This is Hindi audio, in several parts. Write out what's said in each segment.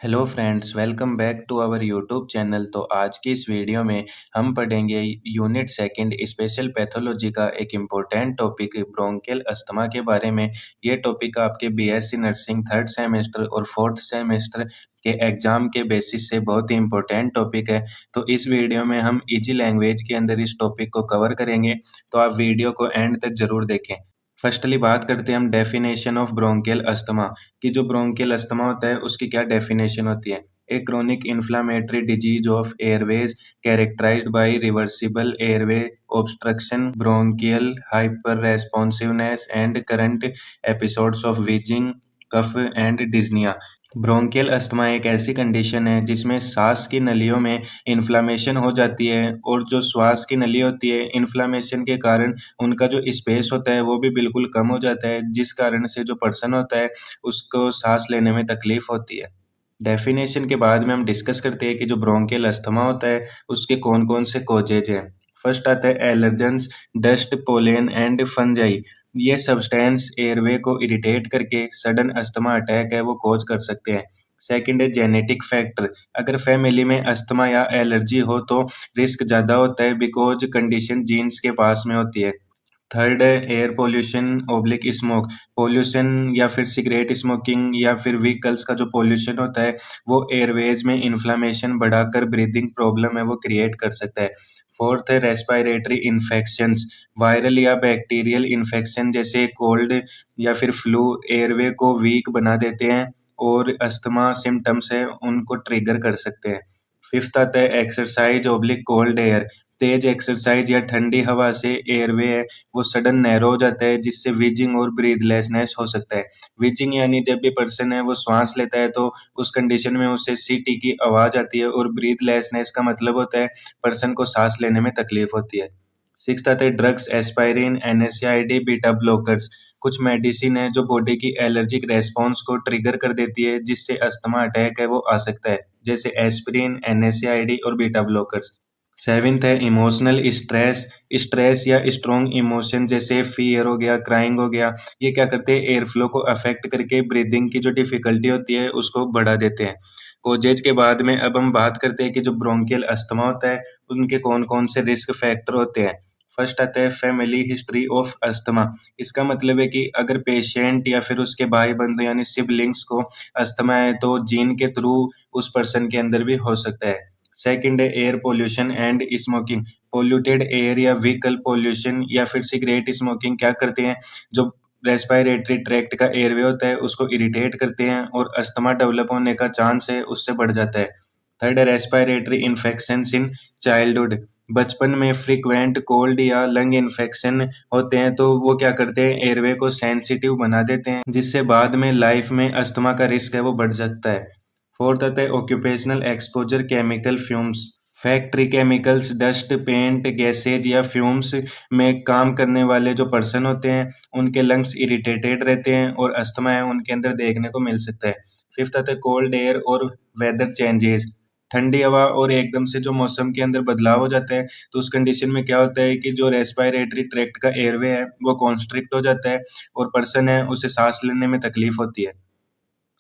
Hello friends, welcome back to our YouTube channel. तो आज की इस वीडियो में हम पढ़ेंगे यूनिट सेकंड स्पेशल पैथोलॉजी का एक इम्पोर्टेंट टॉपिक ब्रोंकियल अस्थमा के बारे में। ये टॉपिक आपके बीएससी नर्सिंग थर्ड सेमेस्टर और फोर्थ सेमेस्टर के एग्जाम के बेसिस से बहुत ही इम्पोर्टेंट टॉपिक है। तो इस वीडियो में हम इजी लैंग्वेज के अंदर इस टॉपिक को कवर करेंगे, तो आप वीडियो को एंड तक जरूर देखें। फर्स्टली बात करते हैं हम डेफिनेशन ऑफ ब्रोंकियल अस्थमा कि जो ब्रोंकियल अस्थमा होता है उसकी क्या डेफिनेशन होती है। A chronic inflammatory disease of airways characterised by reversible airway obstruction, bronchial hyper responsiveness and current episodes of wheezing, cough and dyspnoea. Bronchial asthma एक ऐसी कंडीशन है जिसमें सांस की नलियों में इन्फ्लामेशन हो जाती है, और जो श्वास की नली होती है इन्फ्लामेशन के कारण उनका जो स्पेस होता है वो भी बिल्कुल कम हो जाता है, जिस कारण से जो पर्सन होता है उसको सांस लेने में तकलीफ होती है। डेफिनेशन के बाद में हम डिस्कस करते हैं कि जो ब्रोंकियल अस्थमा होता है उसके कौन कौन से कॉजेज हैं। फर्स्ट आता है allergens, dust, pollen and fungi. ये सब्सटेंस एयरवे को इरिटेट करके सडन अस्थमा अटैक है वो कॉज कर सकते हैं। सेकंड है जेनेटिक फैक्टर। अगर फैमिली में अस्थमा या एलर्जी हो तो रिस्क ज़्यादा होता है, बिकॉज कंडीशन जीन्स के पास में होती है। थर्ड है air pollution oblique smoke. Pollution या फिर सिगरेट स्मोकिंग या फिर व्हीकल्स का जो पोल्यूशन होता है वो एयरवेज में इन्फ्लामेशन बढ़ाकर ब्रीदिंग प्रॉब्लम है वो क्रिएट कर सकता है। फोर्थ है रेस्पिरेटरी इन्फेक्शंस। वायरल या बैक्टीरियल इन्फेक्शन जैसे कोल्ड या फिर फ्लू एयरवे को वीक बना देते हैं, और अस्थमा सिम्टम्स है उनको ट्रिगर कर सकते हैं। फिफ्थ आता है एक्सरसाइज ऑब्लिक कोल्ड एयर। तेज एक्सरसाइज या ठंडी हवा से एयरवे है वो सडन नैरो हो जाता है, जिससे विजिंग और ब्रीथलेसनेस हो सकता है। विजिंग यानी जब भी पर्सन है वो श्वास लेता है तो उस कंडीशन में उसे सीटी की आवाज आती है, और ब्रीथलेसनेस का मतलब होता है पर्सन को सांस लेने में तकलीफ होती है। सिक्स्थ आता है ड्रग्स, एस्पायरिन, एनएसएआईडी, बीटा ब्लॉकर्स। कुछ मेडिसिन है जो बॉडी की एलर्जिक रेस्पॉन्स को ट्रिगर कर देती है, जिससे अस्थमा अटैक है वो आ सकता है, जैसे एस्पिरिन, एनएसएआईडी और बीटा ब्लॉकर्स। सेवेंथ है इमोशनल स्ट्रेस। स्ट्रेस या स्ट्रॉन्ग इमोशन जैसे फियर हो गया, क्राइंग हो गया, ये क्या करते हैं एयर फ्लो को अफेक्ट करके ब्रीदिंग की जो डिफिकल्टी होती है उसको बढ़ा देते हैं। कोजेज के बाद में अब हम बात करते हैं कि जो ब्रोंकियल अस्थमा होता है उनके कौन कौन से रिस्क फैक्टर होते हैं। फर्स्ट आता है फैमिली हिस्ट्री ऑफ अस्थमा। इसका मतलब है कि अगर पेशेंट या फिर उसके भाई बंधु यानी सिबलिंग्स को अस्थमा है तो जीन के थ्रू उस पर्सन के अंदर भी हो सकता है। सेकंड है air pollution and smoking. Polluted air या व्हीकल पोल्यूशन या फिर सिगरेट स्मोकिंग क्या करते हैं, जो रेस्पिरेटरी ट्रैक्ट का एयरवे होता है उसको इरिटेट करते हैं, और अस्थमा डेवलप होने का चांस है उससे बढ़ जाता है। थर्ड है रेस्पिरेटरी इन्फेक्शंस इन चाइल्डहुड। बचपन में फ्रीक्वेंट कोल्ड या लंग इन्फेक्शन होते हैं तो वो क्या करते हैं एयरवे को सेंसिटिव बना देते हैं, जिससे बाद में लाइफ में अस्थमा का रिस्क है वो बढ़ सकता है। फोर्थ आता है occupational exposure, chemical fumes. Factory chemicals, dust, paint, gases या फ्यूम्स में काम करने वाले जो पर्सन होते हैं उनके लंग्स इरिटेटेड रहते हैं, और अस्थमा है उनके अंदर देखने को मिल सकता है। फिफ्थ आता है कोल्ड एयर और वेदर चेंजेस। ठंडी हवा और एकदम से जो मौसम के अंदर बदलाव हो जाता है तो उस कंडीशन में क्या होता है कि जो रेस्पिरेटरी ट्रैक्ट का एयरवे है वो कॉन्स्ट्रिक्ट हो जाता है, और पर्सन है उसे सांस लेने में तकलीफ होती है।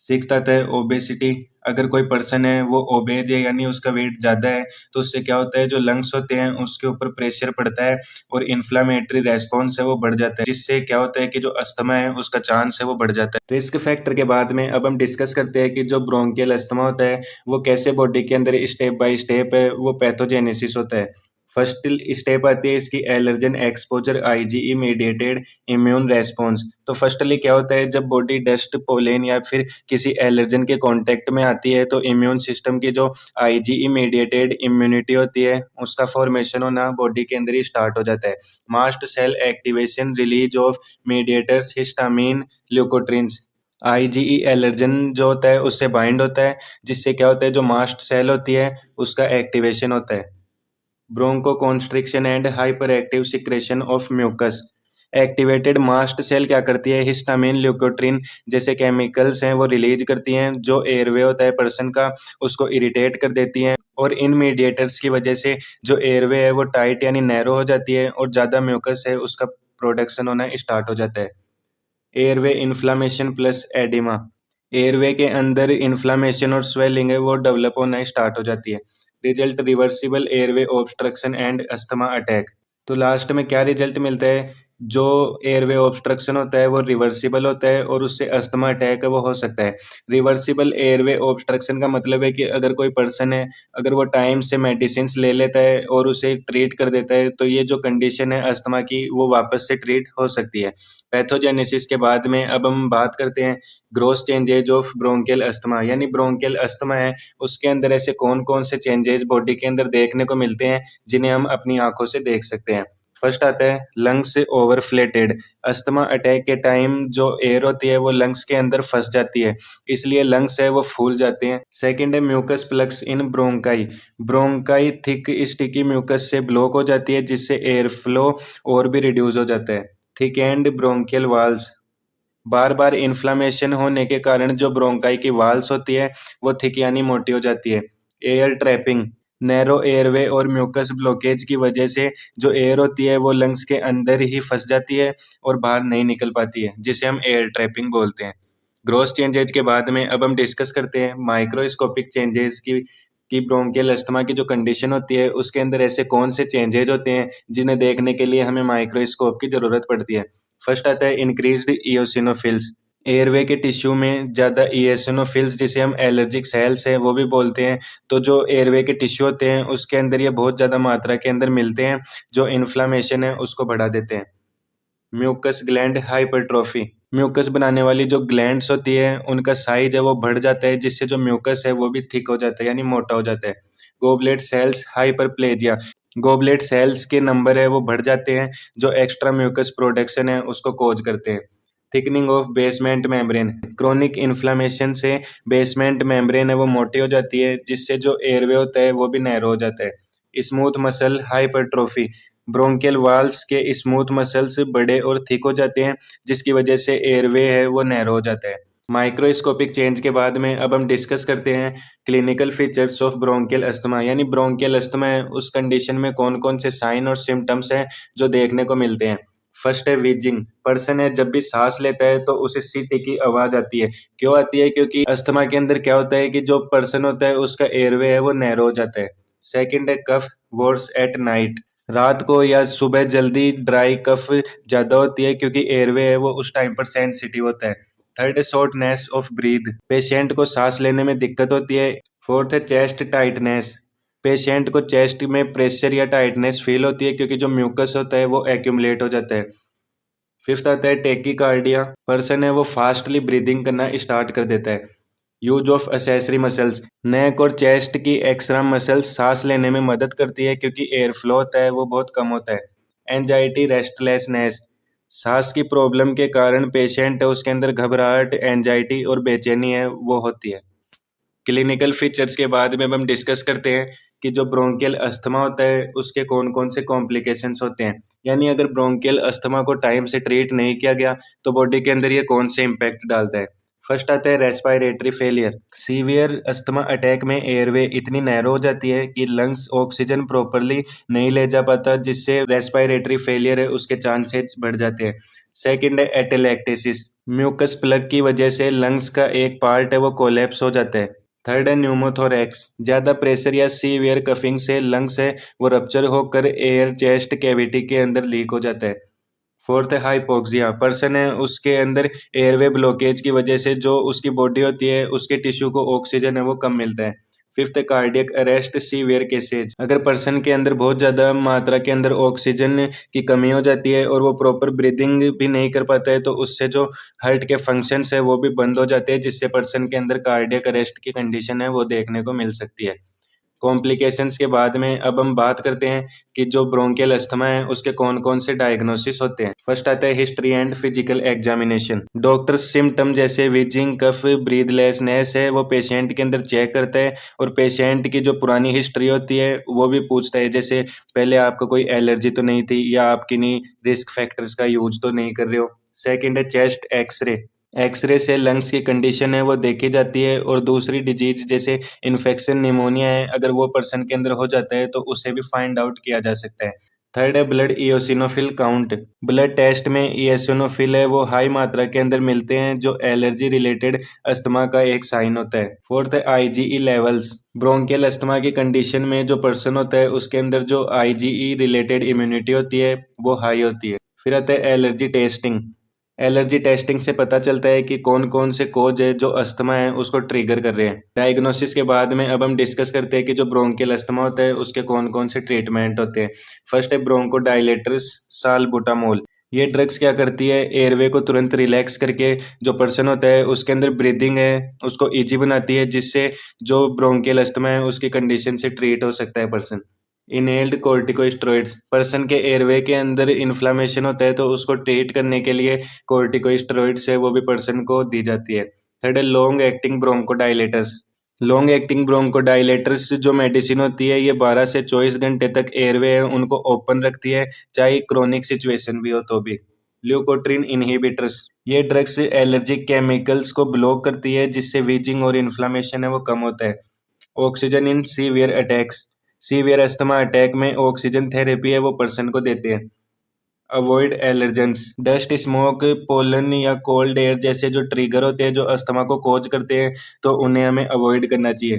सिक्स्थ आता है ओबेसिटी। अगर कोई पर्सन है वो ओबेज है यानी उसका वेट ज़्यादा है तो उससे क्या होता है जो लंग्स होते हैं उसके ऊपर प्रेशर पड़ता है, और इन्फ्लामेटरी रेस्पॉन्स है वो बढ़ जाता है, जिससे क्या होता है कि जो अस्थमा है उसका चांस है वो बढ़ जाता है। रिस्क फैक्टर के बाद में अब हम डिस्कस करते हैं कि जो ब्रोंकियल अस्थमा होता है वो कैसे बॉडी के अंदर स्टेप बाय स्टेप है वो पैथोजेनेसिस होता है। फर्स्ट स्टेप आती है इसकी allergen exposure, IgE mediated immune response. तो फर्स्टली क्या होता है जब बॉडी डस्ट, पोलेन या फिर किसी एलर्जन के कांटेक्ट में आती है तो इम्यून सिस्टम की जो आईजीई मीडिएटेड इम्यूनिटी होती है उसका फॉर्मेशन होना बॉडी के अंदर ही स्टार्ट हो जाता है। Mast cell activation, release of mediators, histamine, leukotrienes. IgE allergen जो होता है उससे बाइंड होता है, जिससे क्या होता है जो मास्ट सेल होती है उसका एक्टिवेशन होता है। Bronchoconstriction and hyper active secretion of mucus. Activated mast cell क्या करती है हिस्टामिन, ल्यूकोट्रिन जैसे केमिकल्स हैं वो रिलीज करती हैं, जो एयरवे होता है पर्सन का उसको इरिटेट कर देती हैं, और इन मीडिएटर्स की वजह से जो एयरवे है वो टाइट यानी नैरो हो जाती है, और ज़्यादा म्यूकस है उसका प्रोडक्शन होना स्टार्ट हो जाता है। Airway inflammation plus oedema. Airway के अंदर इन्फ्लामेशन और स्वेलिंग है वो डेवलप होना स्टार्ट हो जाती है। Result reversible airway obstruction and asthma attack. तो लास्ट में क्या रिजल्ट मिलता है? जो एयरवे ऑब्स्ट्रक्शन होता है वो रिवर्सिबल होता है और उससे अस्थमा अटैक है वो हो सकता है। रिवर्सिबल एयरवे ऑब्स्ट्रक्शन का मतलब है कि अगर कोई पर्सन है, अगर वो टाइम से मेडिसिन ले लेता है और उसे ट्रीट कर देता है तो ये जो कंडीशन है अस्थमा की वो वापस से ट्रीट हो सकती है। पैथोजेनेसिस के बाद में अब हम बात करते हैं gross changes of bronchial asthma. यानी ब्रोंकियल अस्थमा है उसके अंदर ऐसे कौन कौन से चेंजेस बॉडी के अंदर देखने को मिलते हैं जिन्हें हम अपनी आंखों से देख सकते हैं। फर्स्ट आता है लंग्स ओवरफ्लेटेड। अस्थमा अटैक के टाइम जो एयर होती है वो लंग्स के अंदर फंस जाती है, इसलिए लंग्स है वो फूल जाते हैं। सेकंड है mucus plugs in bronchi. Bronchi thick sticky mucus से ब्लॉक हो जाती है जिससे एयर फ्लो और भी रिड्यूस हो जाता है। Thick and bronchial walls. बार बार इन्फ्लामेशन होने के कारण जो ब्रोंकाई की वाल्स होती है वो थिक यानी मोटी हो जाती है। Air trapping. नैरो एयरवे और म्यूकस ब्लॉकेज की वजह से जो एयर होती है वो लंग्स के अंदर ही फंस जाती है और बाहर नहीं निकल पाती है, जिसे हम एयर ट्रैपिंग बोलते हैं। ग्रोस चेंजेज के बाद में अब हम डिस्कस करते हैं माइक्रोस्कोपिक चेंजेस की ब्रोंकियल अस्थमा की जो कंडीशन होती है उसके अंदर ऐसे कौन से चेंजेज होते हैं जिन्हें देखने के लिए हमें माइक्रोस्कोप की जरूरत पड़ती है। फर्स्ट आता है इंक्रीज्ड इयोसिनोफिल्स। एयरवे के टिश्यू में ज़्यादा इयोसिनोफिल्स जिसे हम एलर्जिक सेल्स हैं वो भी बोलते हैं, तो जो एयरवे के टिश्यू होते हैं उसके अंदर ये बहुत ज़्यादा मात्रा के अंदर मिलते हैं जो इन्फ्लामेशन है उसको बढ़ा देते हैं। Mucus gland hypertrophy. म्यूकस बनाने वाली जो ग्लैंड्स होती है उनका साइज है वो बढ़ जाता है जिससे जो म्यूकस है वो भी थिक हो जाता है यानी मोटा हो जाता है। Goblet cells hyperplasia. Goblet cells के नंबर है वो बढ़ जाते हैं जो एक्स्ट्रा म्यूकस प्रोडक्शन है उसको कोज करते हैं। Thickening of basement membrane. Chronic inflammation से बेसमेंट मेम्ब्रेन है वो मोटी हो जाती है जिससे जो एयरवे होता है वो भी नैरो हो जाता है। Smooth muscle hypertrophy. Bronchial walls के स्मूथ मसल्स बड़े और थिक हो जाते हैं जिसकी वजह से एयरवे है वो नैरो हो जाता है। माइक्रोस्कोपिक चेंज के बाद में अब हम डिस्कस करते हैं clinical features of bronchial asthma. यानी ब्रोंकियल अस्थमा है उस कंडीशन में कौन कौन से साइन और सिम्टम्स हैं जो देखने को मिलते हैं। फर्स्ट है वीजिंग। पर्सन है जब भी सांस लेता है तो उसे सीटी की आवाज आती है। क्यों आती है? क्योंकि अस्थमा के अंदर क्या होता है कि जो पर्सन होता है उसका एयरवे है वो नैरो हो जाता है। सेकंड है कफ वर्स एट नाइट। रात को या सुबह जल्दी ड्राई कफ ज्यादा होती है क्योंकि एयरवे है वो उस टाइम पर सेंसिटिव होता है। थर्ड है शॉर्टनेस ऑफ ब्रीथ। पेशेंट को सांस लेने में दिक्कत होती है। फोर्थ है चेस्ट टाइटनेस। पेशेंट को चेस्ट में प्रेशर या टाइटनेस फील होती है क्योंकि जो म्यूकस होता है वो एक्यूमुलेट हो जाता है। फिफ्थ आता है टेकीकार्डिया। पर्सन है वो फास्टली ब्रीदिंग करना स्टार्ट कर देता है। Use of accessory muscles. Neck और चेस्ट की एक्स्ट्रा मसल्स सांस लेने में मदद करती है क्योंकि एयर फ्लो होता है वो बहुत कम होता है। Anxiety restlessness. सांस की प्रॉब्लम के कारण पेशेंट है उसके अंदर घबराहट एंजाइटी और बेचैनी है वो होती है। क्लिनिकल फीचर्स के बाद में अब हम डिस्कस करते हैं कि जो ब्रोंकियल अस्थमा होता है उसके कौन कौन से कॉम्प्लिकेशंस होते हैं। यानी अगर ब्रोंकियल अस्थमा को टाइम से ट्रीट नहीं किया गया तो बॉडी के अंदर ये कौन से इम्पैक्ट डालता है। फर्स्ट आता है respiratory failure. Severe asthma attack में एयरवे इतनी नैरो हो जाती है कि लंग्स ऑक्सीजन प्रॉपरली नहीं ले जा पाता जिससे रेस्पिरेटरी फेलियर है उसके चांसेस बढ़ जाते हैं। सेकंड है एटेलैक्टेसिस। म्यूकस प्लग की वजह से लंग्स का एक पार्ट है वो कोलैप्स हो जाता है। थर्ड है न्यूमोथोरैक्स। ज़्यादा प्रेशर या सीवियर कफिंग से लंग्स है वो रप्चर होकर एयर चेस्ट कैविटी के अंदर लीक हो जाता है। फोर्थ है हाइपोक्सिया। पर्सन है उसके अंदर एयरवे ब्लॉकेज की वजह से जो उसकी बॉडी होती है उसके टिश्यू को ऑक्सीजन है वो कम मिलता है। फिफ्थ है कार्डियक अरेस्ट सीवियर केसेज। अगर पर्सन के अंदर बहुत ज़्यादा मात्रा के अंदर ऑक्सीजन की कमी हो जाती है और वो प्रॉपर ब्रीदिंग भी नहीं कर पाता है तो उससे जो हार्ट के फंक्शंस है वो भी बंद हो जाते हैं जिससे पर्सन के अंदर कार्डियक अरेस्ट की कंडीशन है वो देखने को मिल सकती है। कॉम्प्लिकेशंस के बाद में अब हम बात करते हैं कि जो ब्रोंकियल अस्थमा है उसके कौन कौन से डायग्नोसिस होते हैं। फर्स्ट आता है history and physical examination. Doctor symptom जैसे विजिंग कफ ब्रीदलेसनेस है वो पेशेंट के अंदर चेक करता है और पेशेंट की जो पुरानी हिस्ट्री होती है वो भी पूछता है, जैसे पहले आपको कोई एलर्जी तो नहीं थी या आप किन्हीं रिस्क फैक्टर्स का यूज तो नहीं कर रहे हो। सेकेंड है चेस्ट एक्सरे। एक्सरे से लंग्स की कंडीशन है वो देखी जाती है और दूसरी डिजीज जैसे इन्फेक्शन निमोनिया है अगर वो पर्सन के अंदर हो जाता है तो उसे भी फाइंड आउट किया जा सकता है। थर्ड है ब्लड इयोसिनोफिल काउंट। ब्लड टेस्ट में इयोसिनोफिल है वो हाई मात्रा के अंदर मिलते हैं जो एलर्जी रिलेटेड अस्थमा का एक साइन होता है। फोर्थ है आईजीई लेवल्स। ब्रोंकियल अस्थमा की कंडीशन में जो पर्सन होता है उसके अंदर जो आईजीई रिलेटेड इम्यूनिटी होती है वो हाई होती है। फिर आता है एलर्जी टेस्टिंग। एलर्जी टेस्टिंग से पता चलता है कि कौन कौन से कोज है जो अस्थमा है उसको ट्रिगर कर रहे हैं। डायग्नोसिस के बाद में अब हम डिस्कस करते हैं कि जो ब्रोंकियल अस्थमा होता है उसके कौन कौन से ट्रीटमेंट होते हैं। फर्स्ट है ब्रोंकोडायलेटर्स सालबुटामोल। ये ड्रग्स क्या करती है, एयरवे को तुरंत रिलैक्स करके जो पर्सन होता है उसके अंदर ब्रीदिंग है उसको इजी बनाती है, जिससे जो ब्रोंकियल अस्थमा है उसकी कंडीशन से ट्रीट हो सकता है पर्सन। Inhaled corticosteroids. पर्सन के एयरवे के अंदर इन्फ्लामेशन होता है तो उसको ट्रीट करने के लिए कोर्टिकोस्टेरॉइड्स है वो भी पर्सन को दी जाती है। थर्ड है long acting bronchodilators. Long acting bronchodilators जो मेडिसिन होती है ये 12 से 24 घंटे तक एयरवे है उनको ओपन रखती है, चाहे क्रोनिक सिचुएशन भी हो तो भी। ल्यूकोट्रिन इनहिबिटर्स। ये ड्रग्स एलर्जिक केमिकल्स को ब्लॉक करती है जिससे वीजिंग और इन्फ्लामेशन है वो कम होता है। Oxygen in severe attacks. Severe asthma attack में ऑक्सीजन थेरेपी है वो पर्सन को देते हैं। Avoid allergens. Dust smoke pollen या कोल्ड एयर जैसे जो ट्रिगर होते हैं जो अस्थमा को कॉज करते हैं तो उन्हें हमें अवॉइड करना चाहिए।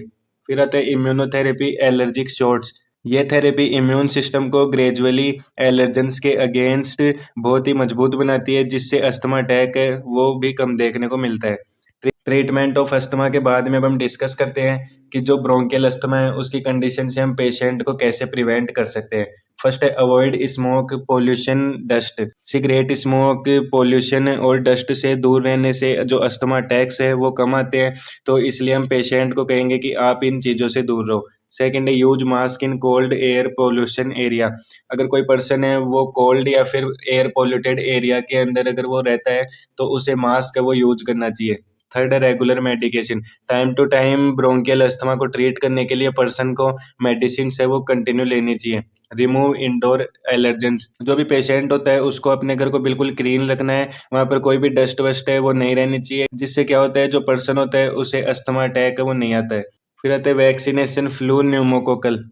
फिर आता है इम्यूनोथेरेपी एलर्जिक शॉट्स। ये थेरेपी इम्यून सिस्टम को ग्रेजुअली एलर्जेंस के अगेंस्ट बहुत ही मजबूत बनाती है जिससे अस्थमा अटैक है वो भी कम देखने को मिलता है। ट्रीटमेंट ऑफ अस्थमा के बाद में अब हम डिस्कस करते हैं कि जो ब्रोंकियल अस्थमा है उसकी कंडीशन से हम पेशेंट को कैसे प्रिवेंट कर सकते हैं। फर्स्ट है avoid smoke pollution dust. Cigarette smoke pollution और डस्ट से दूर रहने से जो अस्थमा अटैक्स है वो कम आते हैं, तो इसलिए हम पेशेंट को कहेंगे कि आप इन चीज़ों से दूर रहो। सेकेंड है use mask in cold air pollution area. अगर कोई पर्सन है वो कोल्ड या फिर एयर पोल्यूटेड एरिया के अंदर अगर वो रहता है तो उसे मास्क है वो यूज करना चाहिए। थर्ड है regular medication. Time to time bronchial asthma को ट्रीट करने के लिए पर्सन को मेडिसिन है वो कंटिन्यू लेनी चाहिए। Remove indoor allergens. जो भी पेशेंट होता है उसको अपने घर को बिल्कुल क्लीन रखना है, वहाँ पर कोई भी डस्ट वस्ट है वो नहीं रहनी चाहिए, जिससे क्या होता है जो पर्सन होता है उसे अस्थमा अटैक है वो नहीं आता है। फिर आता है वैक्सीनेशन फ्लू न्यूमोकोकल।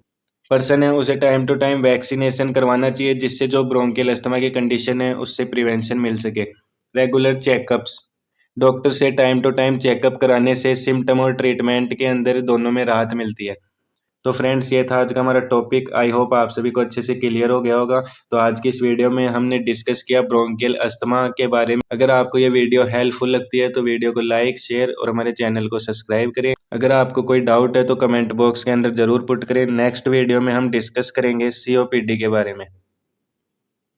पर्सन है उसे टाइम टू टाइम वैक्सीनेशन करवाना चाहिए जिससे जो ब्रोंकियल अस्थमा की कंडीशन है उससे प्रिवेंशन मिल सके। Regular checkups. डॉक्टर से टाइम टू टाइम चेकअप कराने से सिम्टम और ट्रीटमेंट के अंदर दोनों में राहत मिलती है। तो फ्रेंड्स ये था आज का हमारा टॉपिक। आई होप आप सभी को अच्छे से क्लियर हो गया होगा। तो आज की इस वीडियो में हमने डिस्कस किया ब्रोंकियल अस्थमा के बारे में। अगर आपको ये वीडियो हेल्पफुल लगती है तो वीडियो को लाइक शेयर और हमारे चैनल को सब्सक्राइब करें। अगर आपको कोई डाउट है तो कमेंट बॉक्स के अंदर जरूर पुट करें। नेक्स्ट वीडियो में हम डिस्कस करेंगे सीओपीडी के बारे में।